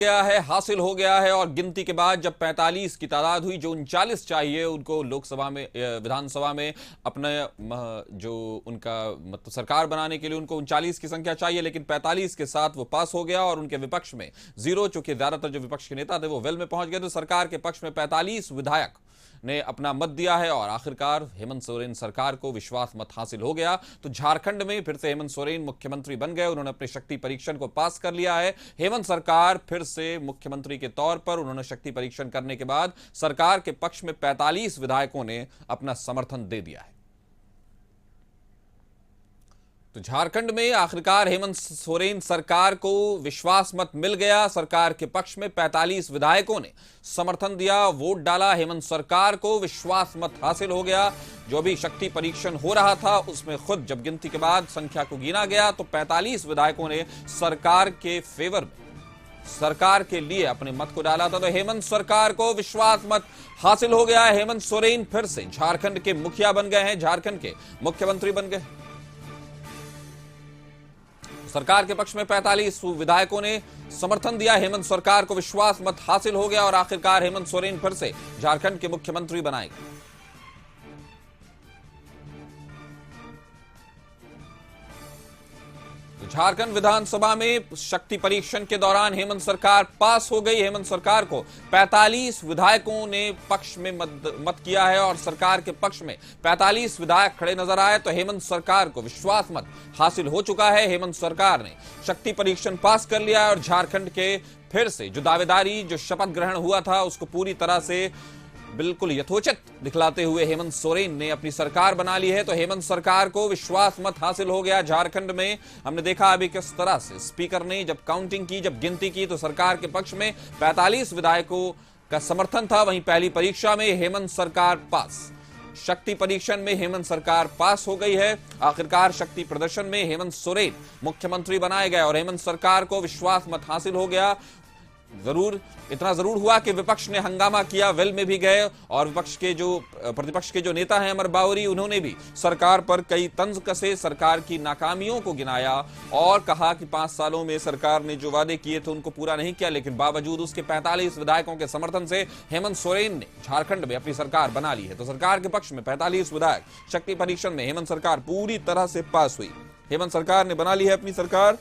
गया है, हासिल हो गया है। और गिनती के बाद जब 45 की तादाद हुई, जो 39 चाहिए उनको लोकसभा में, विधानसभा में अपने जो उनका मतलब सरकार बनाने के लिए उनको 39 की संख्या चाहिए, लेकिन 45 के साथ वो पास हो गया। और उनके विपक्ष में जीरो, चूंकि ज्यादातर जो विपक्ष के नेता थे वो वेल में पहुंच गए, तो सरकार के पक्ष में 45 विधायक ने अपना मत दिया है। और आखिरकार हेमंत सोरेन सरकार को विश्वास मत हासिल हो गया। तो झारखंड में फिर से हेमंत सोरेन मुख्यमंत्री बन गए। उन्होंने अपने शक्ति परीक्षण को पास कर लिया है। हेमंत सरकार फिर से मुख्यमंत्री के तौर पर उन्होंने शक्ति परीक्षण करने के बाद सरकार के पक्ष में 45 विधायकों ने अपना समर्थन दे दिया है। तो झारखंड में आखिरकार हेमंत सोरेन सरकार को विश्वास मत मिल गया। सरकार के पक्ष में 45 विधायकों ने समर्थन दिया, वोट डाला, हेमंत सरकार को विश्वास मत हासिल हो गया। जो भी शक्ति परीक्षण हो रहा था उसमें खुद जब गिनती के बाद संख्या को गिना गया तो 45 विधायकों ने सरकार के फेवर में, सरकार के लिए अपने मत को डाला था। तो हेमंत सरकार को विश्वास मत हासिल हो गया। हेमंत सोरेन फिर से झारखंड के मुखिया बन गए हैं, झारखंड के मुख्यमंत्री बन गए। सरकार के पक्ष में 45 विधायकों ने समर्थन दिया, हेमंत सरकार को विश्वास मत हासिल हो गया और आखिरकार हेमंत सोरेन फिर से झारखंड के मुख्यमंत्री बनाए गए। झारखंड विधानसभा में शक्ति परीक्षण के दौरान हेमंत सरकार पास हो गई। हेमंत सरकार को 45 विधायकों ने पक्ष में मत किया है और सरकार के पक्ष में 45 विधायक खड़े नजर आए। तो हेमंत सरकार को विश्वास मत हासिल हो चुका है। हेमंत सरकार ने शक्ति परीक्षण पास कर लिया है और झारखंड के फिर से जो दावेदारी, जो शपथ ग्रहण हुआ था उसको पूरी तरह से बिल्कुल यथोचित दिखलाते हुए हेमंत सोरेन ने अपनी सरकार बना ली है। तो हेमंत सरकार को विश्वास मत हासिल हो गया झारखंड में। हमने देखा अभी किस तरह से स्पीकर ने जब काउंटिंग की, जब गिनती की, तो सरकार के पक्ष में 45 विधायकों का समर्थन था। वहीं पहली परीक्षा में हेमंत सरकार पास, शक्ति परीक्षण में हेमंत सरकार पास हो गई है। आखिरकार शक्ति प्रदर्शन में हेमंत सोरेन मुख्यमंत्री बनाए गए और हेमंत सरकार को विश्वास मत हासिल हो गया। इतना जरूर हुआ कि विपक्ष ने हंगामा किया, वेल में भी गए और विपक्ष के जो प्रतिपक्ष के जो नेता हैं अमर बावरी, उन्होंने भी सरकार पर कई तंज कसे, सरकार की नाकामियों को गिनाया और कहा कि 5 सालों में सरकार ने जो वादे किए थे उनको पूरा नहीं किया। लेकिन बावजूद उसके 45 विधायकों के समर्थन से हेमंत सोरेन ने झारखंड में अपनी सरकार बना ली है। तो सरकार के पक्ष में 45 विधायक, शक्ति परीक्षण में हेमंत सरकार पूरी तरह से पास हुई। हेमंत सरकार ने बना ली है अपनी सरकार।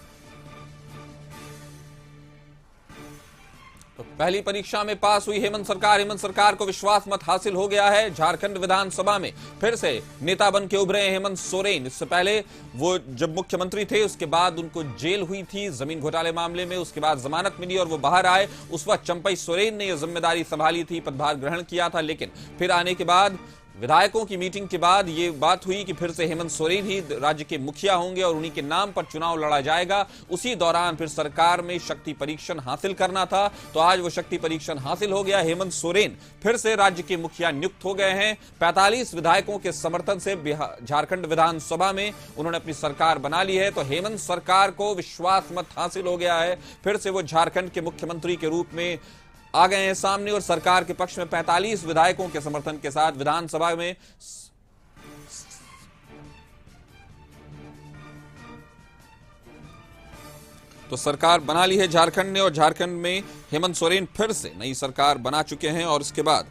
तो पहली परीक्षा में पास हुई हेमंत सरकार को विश्वास मत हासिल हो गया है। झारखंड विधानसभा में फिर से नेता बन के उभरे हैं हेमंत सोरेन। इससे पहले वो जब मुख्यमंत्री थे उसके बाद उनको जेल हुई थी जमीन घोटाले मामले में, उसके बाद जमानत मिली और वो बाहर आए। उस वक्त चंपई सोरेन ने यह जिम्मेदारी संभाली थी, पदभार ग्रहण किया था। लेकिन फिर आने के बाद विधायकों की मीटिंग के बाद ये बात हुई कि फिर से हेमंत सोरेन ही राज्य के मुखिया होंगे और उन्हीं के नाम पर चुनाव लड़ा जाएगा। उसी दौरान फिर सरकार में शक्ति परीक्षण हासिल करना था, तो आज वो शक्ति परीक्षण हासिल हो गया। हेमंत सोरेन फिर से राज्य के मुखिया नियुक्त हो गए हैं। 45 विधायकों के समर्थन से झारखंड विधानसभा में उन्होंने अपनी सरकार बना ली है। तो हेमंत सरकार को विश्वास मत हासिल हो गया है, फिर से वो झारखंड के मुख्यमंत्री के रूप में आ गए हैं सामने और सरकार के पक्ष में 45 विधायकों के समर्थन के साथ विधानसभा में तो सरकार बना ली है झारखंड ने। और झारखंड में हेमंत सोरेन फिर से नई सरकार बना चुके हैं। और इसके बाद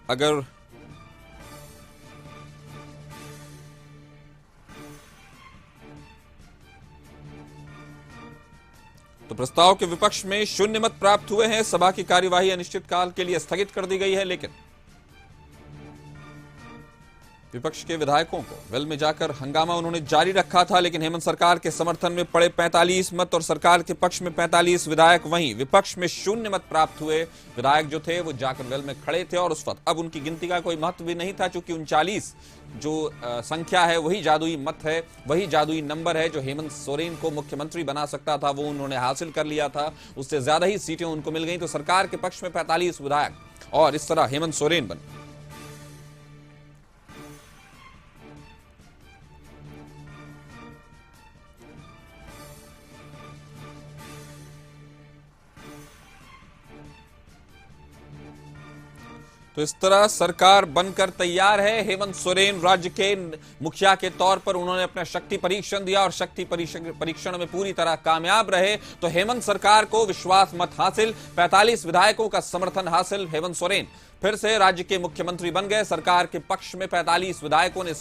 अगर तो प्रस्ताव के विपक्ष में शून्य मत प्राप्त हुए हैं। सभा की कार्यवाही अनिश्चितकाल के लिए स्थगित कर दी गई है। लेकिन विपक्ष के विधायकों को वेल में जाकर हंगामा उन्होंने जारी रखा था। लेकिन हेमंत सरकार के समर्थन में पड़े 45 मत और सरकार के पक्ष में 45 विधायक, वहीं विपक्ष में शून्य मत प्राप्त हुए विधायक जो थे वो जाकर वेल में खड़े थे। और उस वक्त अब उनकी गिनती का कोई महत्व भी नहीं था, चूंकि 39 जो संख्या है वही जादुई मत है, वही जादुई नंबर है जो हेमंत सोरेन को मुख्यमंत्री बना सकता था, वो उन्होंने हासिल कर लिया था। उससे ज्यादा ही सीटें उनको मिल गई। तो सरकार के पक्ष में 45 विधायक और इस तरह हेमंत सोरेन बने। तो तो इस तरह सरकार बनकर तैयार है। हेमंत सोरेन राज्य के मुखिया के तौर पर उन्होंने अपना शक्ति परीक्षण दिया और शक्ति परीक्षण में पूरी तरह कामयाब रहे। तो हेमंत सरकार को विश्वास मत हासिल, 45 विधायकों का समर्थन हासिल। हेमंत सोरेन फिर से राज्य के मुख्यमंत्री बन गए। सरकार के पक्ष में 45 विधायकों ने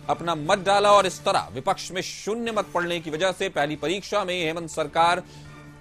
अपना मत डाला और इस तरह विपक्ष में शून्य मत पड़ने की वजह से पहली परीक्षा में हेमंत सरकार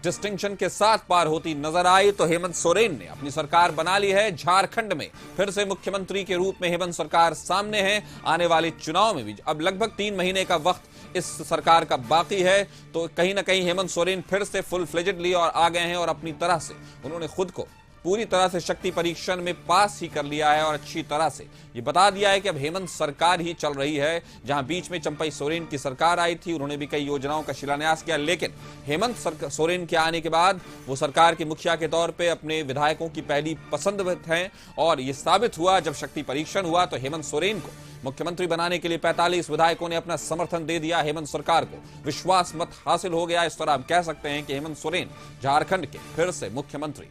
डिस्टिंक्शन के साथ पार होती नजर आई। तो हेमंत सोरेन ने अपनी सरकार बना ली है। झारखंड में फिर से मुख्यमंत्री के रूप में हेमंत सरकार सामने है। आने वाले चुनाव में भी अब लगभग 3 महीने का वक्त इस सरकार का बाकी है। तो कहीं ना कहीं हेमंत सोरेन फिर से फुल फ्लेजेडली और आ गए हैं और अपनी तरह से उन्होंने खुद को पूरी तरह से शक्ति परीक्षण में पास ही कर लिया है और अच्छी तरह से ये बता दिया है कि अब हेमंत सरकार ही चल रही है। जहां बीच में चंपई सोरेन की सरकार आई थी, उन्होंने भी कई योजनाओं का शिलान्यास किया, लेकिन हेमंत सोरेन के आने के बाद वो सरकार के मुखिया के तौर पे अपने विधायकों की पहली पसंद हैं। और ये साबित हुआ जब शक्ति परीक्षण हुआ तो हेमंत सोरेन को मुख्यमंत्री बनाने के लिए 45 विधायकों ने अपना समर्थन दे दिया। हेमंत सरकार को विश्वास मत हासिल हो गया। इस तरह आप कह सकते हैं कि हेमंत सोरेन झारखंड के फिर से मुख्यमंत्री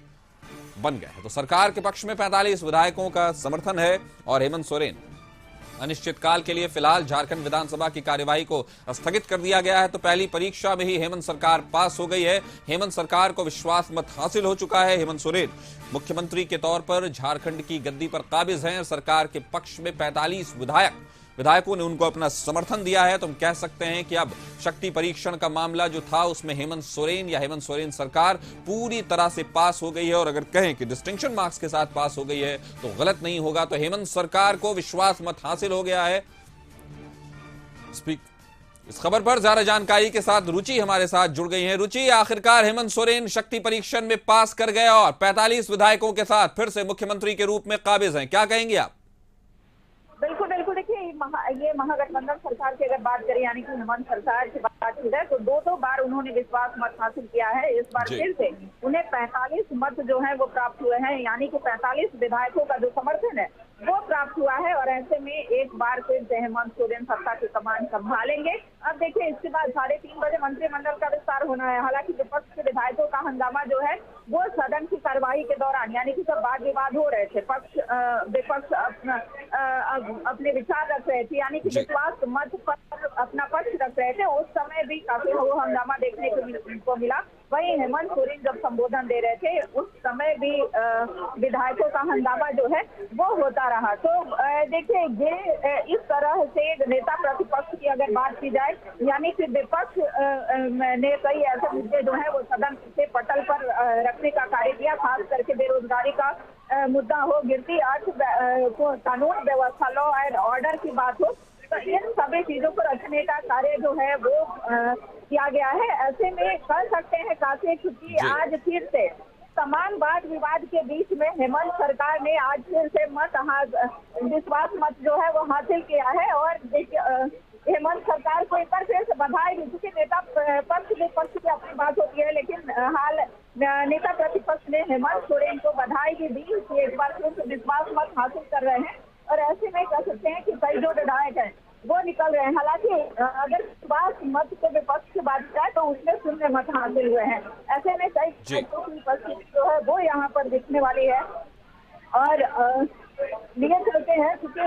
बन गए हैं। तो सरकार के पक्ष में 45 विधायकों का समर्थन है और हेमंत सोरेन अनिश्चितकाल के लिए फिलहाल झारखंड विधानसभा की कार्यवाही को स्थगित कर दिया गया है। तो पहली परीक्षा में ही हेमंत सरकार पास हो गई है। हेमंत सरकार को विश्वास मत हासिल हो चुका है। हेमंत सोरेन मुख्यमंत्री के तौर पर झारखंड की गद्दी पर काबिज हैं। सरकार के पक्ष में 45 विधायकों ने उनको अपना समर्थन दिया है। तो हम कह सकते हैं कि अब शक्ति परीक्षण का मामला जो था उसमें हेमंत सोरेन या हेमंत सोरेन सरकार पूरी तरह से पास हो गई है। और अगर कहें कि डिस्टिंक्शन मार्क्स के साथ पास हो गई है तो गलत नहीं होगा। तो हेमंत सरकार को विश्वास मत हासिल हो गया है। इस खबर पर ज्यादा जानकारी के साथ रुचि हमारे साथ जुड़ गई हैं। रुचि, आखिरकार हेमंत सोरेन शक्ति परीक्षण में पास कर गए और 45 विधायकों के साथ फिर से मुख्यमंत्री के रूप में काबिज हैं, क्या कहेंगे आप? बिल्कुल बिल्कुल, देखिए ये महागठबंधन सरकार की अगर बात करें, यानी कि हेमंत सरकार की बात की जाए तो दो बार उन्होंने विश्वास मत हासिल किया है। इस बार फिर से उन्हें 45 मत जो है वो प्राप्त हुए हैं, यानी कि 45 विधायकों का जो समर्थन है वो प्राप्त हुआ है। और ऐसे में एक बार फिर से हेमंत सोरेन सत्ता की कमान संभालेंगे। अब देखिए इसके बाद 3:30 बजे मंत्रिमंडल का विस्तार होना है। हालांकि विपक्ष के विधायकों का हंगामा जो है वो सदन की कार्यवाही के दौरान, यानी कि जब वाद विवाद हो रहे थे, विपक्ष अपने विचार रख रहे थे, यानी कि विश्वास मत पर अपना पक्ष रख रहे थे, उस समय भी काफी वो हंगामा देखने को मिला। वहीं हेमंत सोरेन जब संबोधन दे रहे थे उस समय भी विधायकों का हंगामा जो है वो होता रहा। तो देखिए ये इस तरह से नेता प्रतिपक्ष की अगर बात की जाए, यानी कि विपक्ष ने कई ऐसे मुद्दे जो है वो सदन से पटल पर रखने का कार्य किया, खास करके बेरोजगारी का मुद्दा हो, गिरती कानून व्यवस्था, लॉ एंड ऑर्डर की बात हो, तो इन सभी चीजों को रखने का कार्य जो है वो किया गया है। ऐसे में कर सकते हैं काफी, क्योंकि आज फिर से समान वाद विवाद के बीच में हेमंत सरकार ने आज फिर से विश्वास मत जो है वो हासिल किया है। और हेमंत सरकार को एक बार फिर से बधाई दी, क्योंकि नेता पक्ष विपक्ष की अपनी बात होती है, लेकिन हाल नेता प्रतिपक्ष ने हेमंत सोरेन को बधाई भी दी कि एक बार फिर से विश्वास मत हासिल कर रहे हैं। और ऐसे में कह सकते हैं कि कई जो विधायक हैं वो निकल रहे हैं। हालांकि अगर विश्वास मत के विपक्ष की बात जाए तो उसमें शून्य मत हासिल हुए हैं। ऐसे में कई उपस्थिति जो है वो यहाँ पर दिखने वाली है। और लिए चलते हैं क्योंकि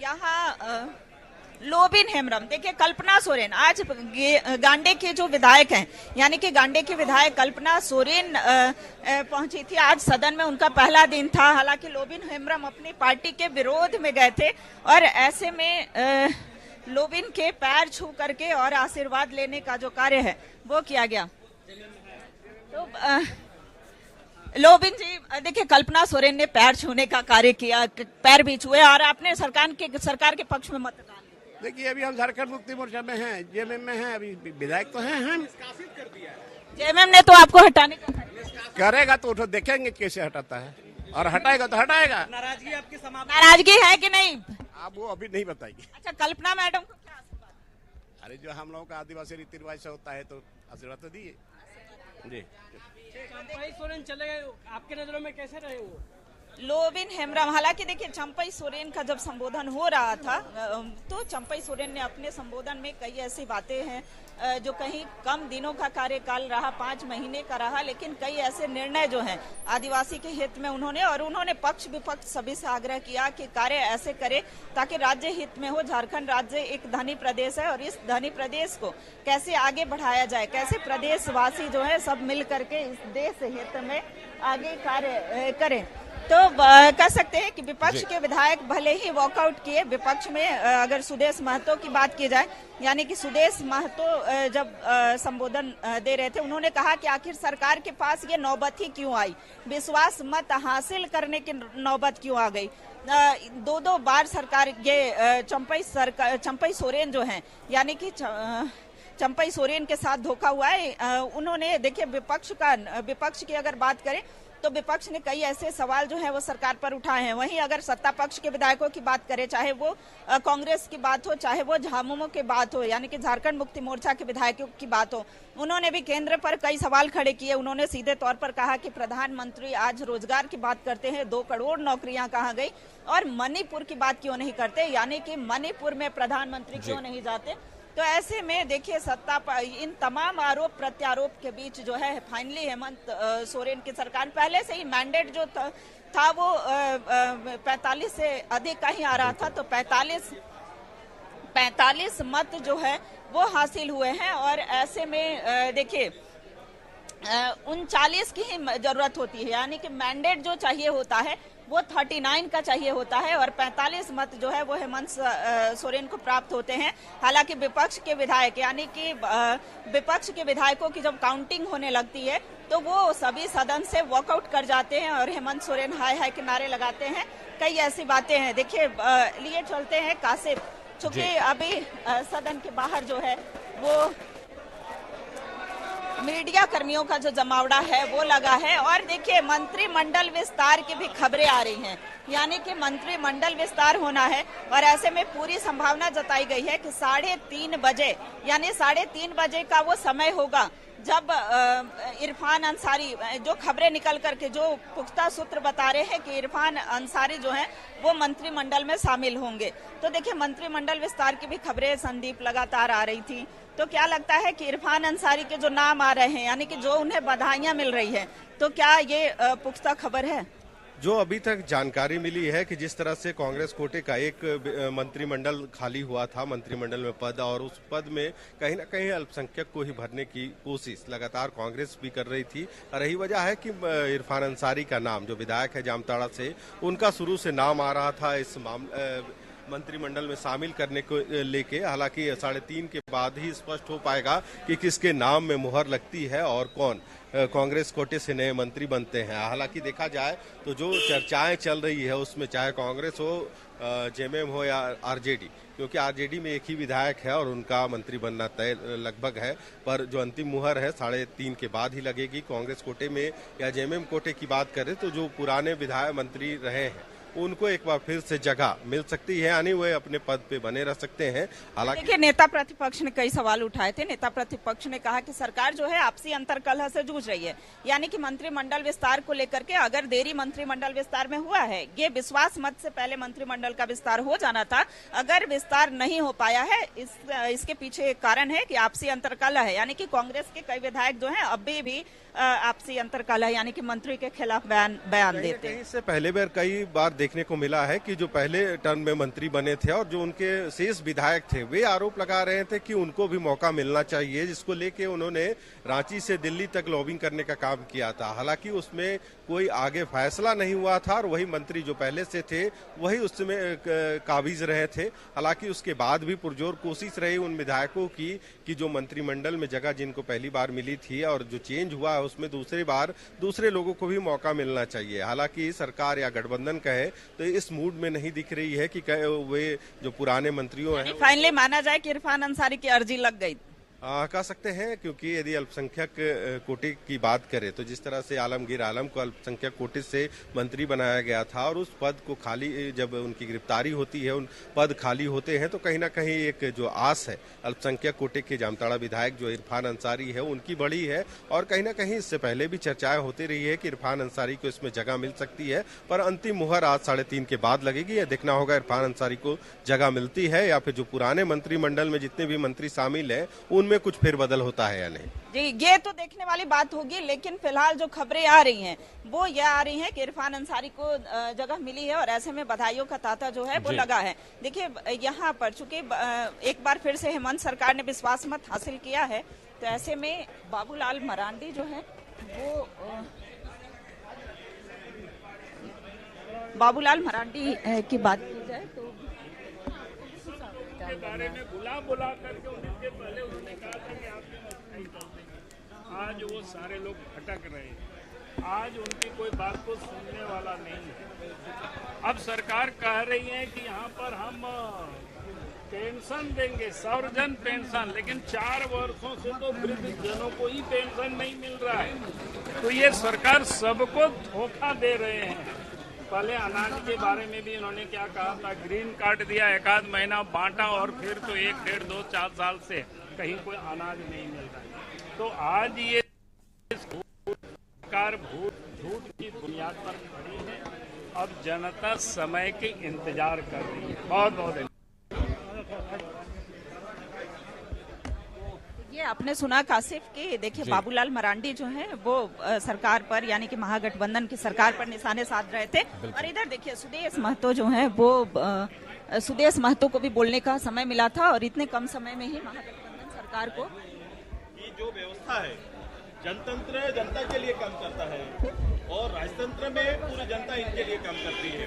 यहाँ लोबिन हेम्ब्रम, देखिए कल्पना सोरेन आज गांडे के जो विधायक हैं, यानी कि गांडे के विधायक कल्पना सोरेन पहुंची थी आज सदन में, उनका पहला दिन था। हालांकि लोबिन हेम्ब्रम अपनी पार्टी के विरोध में गए थे और ऐसे में लोबिन के पैर छू करके और आशीर्वाद लेने का जो कार्य है वो किया गया। तो लोबिन जी, देखिए कल्पना सोरेन ने पैर छूने का कार्य किया, पैर भी छुए और आपने सरकार के पक्ष में मतदान। देखिए अभी हम झारखंड मुक्ति मोर्चा में हैं, जेएमएम में हैं, अभी विधायक तो हैं हम। जेएमएम ने तो आपको हटाने का करेगा तो उठो देखेंगे कैसे हटाता है, और हटाएगा तो हटाएगा। नाराजगी आपकी समाप्त, नाराजगी है कि नहीं आप वो अभी नहीं बताएंगे। अच्छा, कल्पना मैडम को क्या आशीर्वाद? अरे जो हम लोगों का आदिवासी रीति रिवाज से होता है तो आशीर्वाद तो दिए जी। चंपई सोरेन चले गए, आपके नजरों में कैसे रहे वो? लोबिन हेम्ब्रम, हालांकि देखिए चंपई सोरेन का जब संबोधन हो रहा था तो चंपई सोरेन ने अपने संबोधन में कई ऐसी बातें हैं जो कहीं कम दिनों का कार्यकाल रहा, 5 महीने का रहा, लेकिन कई ऐसे निर्णय जो हैं आदिवासी के हित में उन्होंने पक्ष विपक्ष सभी से आग्रह किया कि कार्य ऐसे करे ताकि राज्य हित में हो। झारखंड राज्य एक धनी प्रदेश है और इस धनी प्रदेश को कैसे आगे बढ़ाया जाए, कैसे प्रदेशवासी जो है सब मिल करके इस देश हित में आगे कार्य करें। तो कह सकते हैं कि विपक्ष के विधायक भले ही वॉकआउट किए, विपक्ष में अगर सुदेश महतो की बात की जाए, यानी कि सुदेश महतो जब संबोधन दे रहे थे, उन्होंने कहा कि आखिर सरकार के पास ये नौबत ही क्यों आई, विश्वास मत हासिल करने की नौबत क्यों आ गई। 2 बार सरकार ये चंपई सोरेन जो हैं, यानी कि चंपई सोरेन के साथ धोखा हुआ है। उन्होंने देखिए विपक्ष की अगर बात करें तो विपक्ष ने कई ऐसे सवाल जो है वो सरकार पर उठाए हैं। वहीं अगर सत्ता पक्ष के विधायकों की बात करें, चाहे वो कांग्रेस की बात हो, चाहे वो झामुमो की बात हो, यानी कि झारखंड मुक्ति मोर्चा के विधायकों की बात हो, उन्होंने भी केंद्र पर कई सवाल खड़े किए। उन्होंने सीधे तौर पर कहा कि प्रधानमंत्री आज रोजगार की बात करते हैं, 2 करोड़ नौकरियां कहाँ गई, और मणिपुर की बात क्यों नहीं करते, यानी कि मणिपुर में प्रधानमंत्री क्यों नहीं जाते। तो ऐसे में देखिए इन तमाम आरोप प्रत्यारोप के बीच जो है फाइनली हेमंत सोरेन की सरकार, पहले से ही मैंडेट जो था वो 45 से अधिक का ही आ रहा था, तो 45 मत जो है वो हासिल हुए हैं। और ऐसे में देखिए 39 की ही जरूरत होती है, यानी कि मैंडेट जो चाहिए होता है वो 39 का चाहिए होता है और 45 मत जो है वो हेमंत सोरेन को प्राप्त होते हैं। हालांकि विपक्ष के विधायक, यानी कि विपक्ष के विधायकों की जब काउंटिंग होने लगती है तो वो सभी सदन से वॉकआउट कर जाते हैं और हेमंत सोरेन हाय हाय के नारे लगाते हैं। कई ऐसी बातें हैं। देखिए लिए चलते हैं काशिफ, चूंकि अभी सदन के बाहर जो है वो मीडिया कर्मियों का जो जमावड़ा है वो लगा है। और देखिए मंत्रिमंडल विस्तार की भी खबरें आ रही हैं, यानी कि मंत्रिमंडल विस्तार होना है और ऐसे में पूरी संभावना जताई गई है कि 3:30 बजे, यानी 3:30 बजे का वो समय होगा जब इरफान अंसारी, जो खबरें निकल करके जो पुख्ता सूत्र बता रहे हैं कि इरफान अंसारी जो हैं वो मंत्रिमंडल में शामिल होंगे। तो देखिए मंत्रिमंडल विस्तार की भी खबरें संदीप लगातार आ रही थी। तो क्या लगता है कि इरफान अंसारी के जो नाम आ रहे हैं, यानी कि जो उन्हें बधाइयां मिल रही है, तो क्या ये पुख्ता खबर है? जो अभी तक जानकारी मिली है कि जिस तरह से कांग्रेस कोटे का एक मंत्रिमंडल खाली हुआ था, मंत्रिमंडल में पद, और उस पद में कहीं ना कहीं अल्पसंख्यक को ही भरने की कोशिश लगातार कांग्रेस भी कर रही थी। रही वजह है कि इरफान अंसारी का नाम, जो विधायक है जामताड़ा से, उनका शुरू से नाम आ रहा था इस मंत्रिमंडल में शामिल करने को लेके। हालांकि 3:30 के बाद ही स्पष्ट हो पाएगा कि किसके नाम में मुहर लगती है और कौन कांग्रेस कोटे से नए मंत्री बनते हैं। हालांकि देखा जाए तो जो चर्चाएं चल रही है उसमें चाहे कांग्रेस हो, जेएमएम हो या आरजेडी, क्योंकि आरजेडी में एक ही विधायक है और उनका मंत्री बनना तय लगभग है, पर जो अंतिम मुहर है 3:30 के बाद ही लगेगी। कांग्रेस कोटे में या जेएमएम कोटे की बात करें तो जो पुराने विधायक मंत्री रहे हैं उनको एक बार फिर से जगह मिल सकती है, यानी वे अपने पद पे बने रह सकते हैं। हालांकि देखिए नेता प्रतिपक्ष ने कई सवाल उठाए थे। नेता प्रतिपक्ष ने कहा कि सरकार जो है आपसी अंतर्कलह से जूझ रही है, यानी कि मंत्रिमंडल विस्तार को लेकर के अगर देरी मंत्रिमंडल विस्तार में हुआ है, ये विश्वास मत से पहले मंत्रिमंडल का विस्तार हो जाना था, अगर विस्तार नहीं हो पाया है इसके पीछे एक कारण है कि आपसी अंतर्कलह है, यानी कि कांग्रेस के कई विधायक जो है अभी भी आपसी अंतर्कलह यानी कि मंत्री के खिलाफ बयान देते हैं। इससे पहले बार कई बार देखने को मिला है कि जो पहले टर्म में मंत्री बने थे और जो उनके शेष विधायक थे, वे आरोप लगा रहे थे कि उनको भी मौका मिलना चाहिए, जिसको लेके उन्होंने रांची से दिल्ली तक लॉबिंग करने का काम किया था। हालांकि उसमें कोई आगे फैसला नहीं हुआ था और वही मंत्री जो पहले से थे वही उसमें काबिज रहे थे। हालांकि उसके बाद भी पुरजोर कोशिश रही उन विधायकों की कि जो मंत्रिमंडल में जगह जिनको पहली बार मिली थी और जो चेंज हुआ है उसमें दूसरी बार दूसरे लोगों को भी मौका मिलना चाहिए। हालांकि सरकार या गठबंधन कहे तो इस मूड में नहीं दिख रही है कि वे जो पुराने मंत्रियों हैं। फाइनली माना जाए कि इरफान अंसारी की अर्जी लग गई। कह सकते हैं, क्योंकि यदि अल्पसंख्यक कोटे की बात करें तो जिस तरह से आलमगीर आलम को अल्पसंख्यक कोटे से मंत्री बनाया गया था और उस पद को खाली, जब उनकी गिरफ्तारी होती है, उन पद खाली होते हैं तो कहीं ना कहीं एक जो आस है अल्पसंख्यक कोटे के जामताड़ा विधायक जो इरफान अंसारी है उनकी बड़ी है। और कहीं ना कहीं इससे पहले भी चर्चाएं होती रही है कि इरफान अंसारी को इसमें जगह मिल सकती है, पर अंतिम मुहर आज 3:30 के बाद लगेगी। यह देखना होगा इरफान अंसारी को जगह मिलती है या फिर जो पुराने मंत्रिमंडल में जितने भी मंत्री शामिल हैं उनमें कुछ फेरबदल होता है या नहीं। जी, ये तो देखने वाली बात होगी, लेकिन फिलहाल जो खबरें आ रही हैं वो ये आ रही हैं कि इरफान अंसारी को जगह मिली है और ऐसे में बधाइयों का तांता जो है वो लगा है। देखिए, यहाँ पर चूंकि एक बार फिर से हेमंत सरकार ने विश्वास मत हासिल किया है, तो ऐसे में बाबूलाल मरांडी जो है वो बाबूलाल मरांडी की बात की जाए तो के बारे में बुला करके उनके पहले उन्होंने कहा था कि आपने अस्थायी तौर पे, आज वो सारे लोग भटक रहे हैं, आज उनकी कोई बात को सुनने वाला नहीं है। अब सरकार कह रही है कि यहाँ पर हम पेंशन देंगे, 100 जन पेंशन, लेकिन 4 वर्षों से तो वृद्ध जनों को ही पेंशन नहीं मिल रहा है। तो ये सरकार सबको धोखा दे रहे हैं। पहले अनाज के बारे में भी इन्होंने क्या कहा था, ग्रीन कार्ड दिया, 1 महीना बांटा और फिर तो 1, 1.5, 2, 4 साल से कहीं कोई अनाज नहीं मिल रहा है। तो आज ये सरकार झूठ की बुनियाद पर खड़ी है। अब जनता समय के इंतजार कर रही है। बहुत बहुत ये आपने सुना कासिफ कि देखिए बाबूलाल मरांडी जो है वो सरकार पर यानी कि महागठबंधन की सरकार पर निशाने साध रहे थे। और इधर देखिए सुदेश महतो जो है वो सुदेश महतो को भी बोलने का समय मिला था और इतने कम समय में ही महागठबंधन सरकार को ये जो व्यवस्था है, जनतंत्र जनता के लिए काम करता है और राजतंत्र में पूरी जनता इनके लिए काम करती है।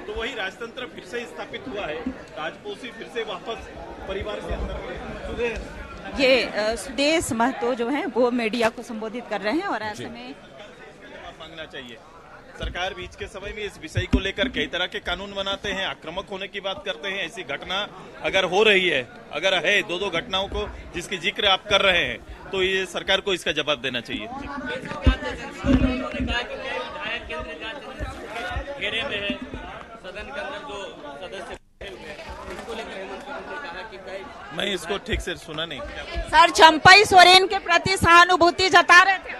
तो वही राजतंत्र फिर से स्थापित हुआ है, राजपोषी फिर से वापस परिवार के अंदर। ये सुदेश महतो जो है वो मीडिया को संबोधित कर रहे हैं और ऐसे में मांगना चाहिए। सरकार बीच के समय में इस विषय को लेकर कई तरह के कानून बनाते हैं, आक्रामक होने की बात करते हैं। ऐसी घटना अगर हो रही है, अगर है 2 घटनाओं को जिसकी जिक्र आप कर रहे हैं, तो ये सरकार को इसका जवाब देना चाहिए। घेरे में है सदन के अंदर जो सदस्य इसको लेकर हेमंत ने कहा कि मैं इसको ठीक से सुना नहीं। सर चंपई सोरेन के प्रति सहानुभूति जता रहे थे।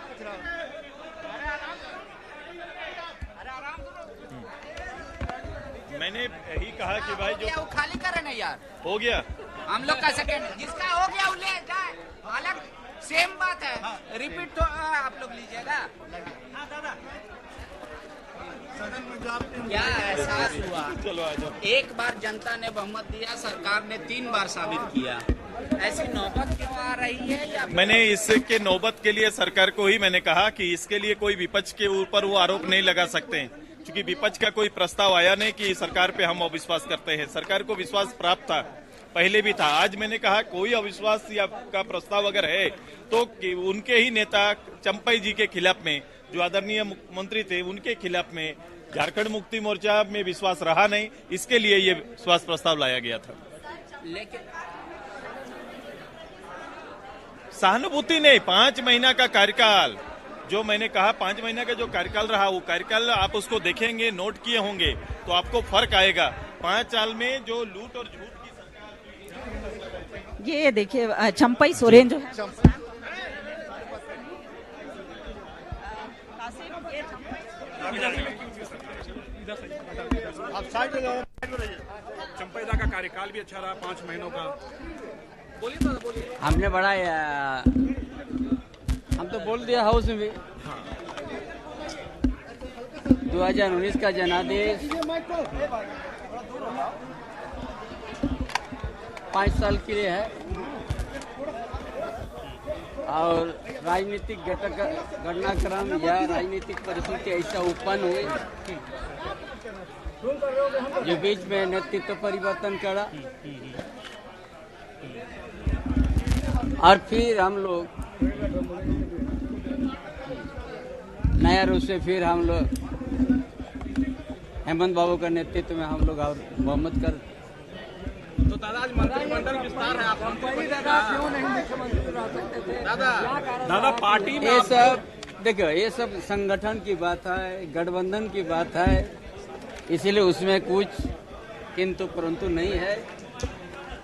मैंने यही कहा कि भाई जो खाली करे ना यार, हो गया हम लोग का सेकंड जिसका हो गया वो ले जाए, अलग सेम बात है। रिपीट तो आप लोग लीजिएगा। क्या एहसास हुआ? चलो आ जाओ। एक बार जनता ने बहुमत दिया, सरकार ने 3 बार साबित किया। ऐसी नौबत क्यों आ रही है? या मैंने इसके नौबत के लिए सरकार को ही मैंने कहा कि इसके लिए कोई विपक्ष के ऊपर वो आरोप नहीं लगा सकते, क्योंकि विपक्ष का कोई प्रस्ताव आया नहीं कि सरकार पे हम अविश्वास करते हैं। सरकार को विश्वास प्राप्त था, पहले भी था। आज मैंने कहा कोई अविश्वास या का प्रस्ताव अगर है तो उनके ही नेता चंपई जी के खिलाफ में, जो आदरणीय मुख्यमंत्री थे, उनके खिलाफ में झारखंड मुक्ति मोर्चा में विश्वास रहा नहीं, इसके लिए ये विश्वास प्रस्ताव लाया गया था। लेकिन सहानुभूति नहीं, 5 महीना का कार्यकाल, जो मैंने कहा 5 महीना का जो कार्यकाल रहा, वो कार्यकाल आप उसको देखेंगे, नोट किए होंगे तो आपको फर्क आएगा। 5 साल में जो लूट और झूठ की सरकार। ये देखिए चंपई सोरेन जो है चंपैदा का कार्यकाल भी अच्छा रहा, 5 महीनों का। बोलिए। हमने बड़ा हम तो बोल दिया हाउस में भी। 2019 का जनादेश 5 साल के लिए है और राजनीतिक घटनाक्रम या राजनीतिक परिस्थिति ऐसा उत्पन्न हुई जो बीच में नेतृत्व परिवर्तन करा और फिर हम लोग नया रूप से फिर हम लोग हेमंत बाबू का नेतृत्व में हम लोग और बहुमत कर। तो दादा आज मंत्रिमंडल विस्तार है, आप हमको क्यों नहीं मुख्यमंत्री दादा पार्टी में ये सब देखो, ये सब संगठन की बात है, गठबंधन की बात है, इसीलिए उसमें कुछ किंतु परंतु नहीं है।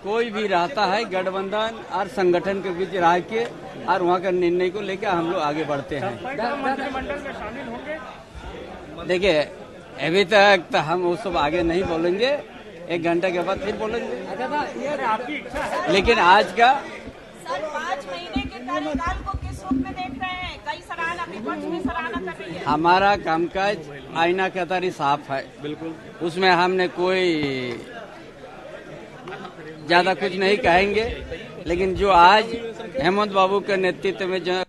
कोई भी रहता है गठबंधन और संगठन के बीच रह के और वहाँ का निर्णय को लेकर हम लोग आगे बढ़ते हैं। मंत्रिमंडल में शामिल होंगे? देखिए, अभी तक तो हम वो सब आगे नहीं बोलेंगे, 1 घंटे के बाद फिर बोलेंगे। आपकी इच्छा है? लेकिन आज का सर 5 महीने के कार्यकाल को किस रूप में देख रहे हैं? कई सराहना, विपक्ष में सराहना कर रही है। हमारा कामकाज आईना का तरह साफ है, बिल्कुल। उसमें हमने कोई ज्यादा कुछ नहीं कहेंगे, लेकिन जो आज हेमंत बाबू के नेतृत्व में जो